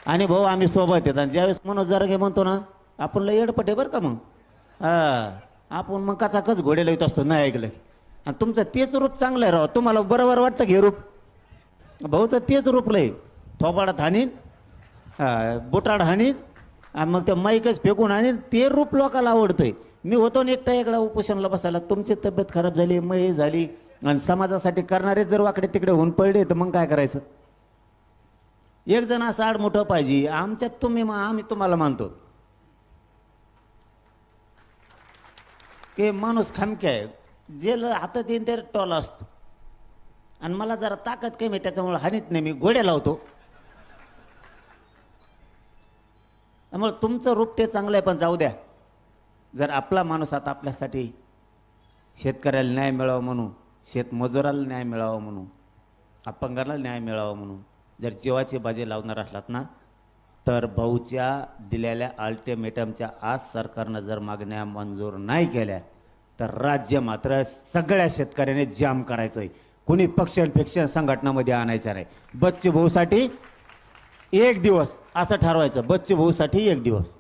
आणि भाऊ आम्ही सोबत येतात. ज्यावेळेस मनोज जरांगे म्हणतो ना आपण लय येडपटे बरं का मग आपण मग कचाकच घोडे लावत असतो नाही ऐकलं की. आणि तुमचं तेच रूप चांगलं आहे राव. तुम्हाला बरोबर वाटतं घे रूप. भाऊचं तेच रूप लय. थोबाडात हाणीन बुटाड हाणीन आणि मग ते माईकच फेकून हाणीन. ते रूप लोकाला आवडतंय. मी होतो ना एकटा एकला उपोषणला बसायला. तुमची तब्येत खराब झाली मय झाली आणि समाजासाठी करणारे जर वाकडे तिकडे होऊन पडले तर मग काय करायचं. एक जण असं आड मोठं पाहिजे. आमच्यात तुम्ही आम्ही तुम्हाला मानतो की माणूस खमके आहे. जे हातात येईन ते टॉल असतो. आणि मला जरा ताकद कमी आहे त्याच्यामुळे हानीत नाही मी घोडे लावतो. त्यामुळे तुमचं रूप ते चांगलं आहे पण जाऊ द्या. जर आपला माणूस आता आपल्यासाठी शेतकऱ्याला न्याय मिळावा म्हणून शेतमजुराला न्याय मिळावा म्हणून अपंगाला न्याय मिळावा म्हणून जर जीवाची बाजी लावणार असलात ना तर भाऊच्या दिलेल्या अल्टिमेटमच्या आज सरकारनं जर मागण्या मंजूर नाही केल्या तर राज्य मात्र सगळ्या शेतकऱ्याने जाम करायचं आहे. कुणी पक्ष संघटनामध्ये आणायचं नाही. बच्चू भाऊसाठी एक दिवस असं ठरवायचं. बच्चू भाऊसाठी एक दिवस.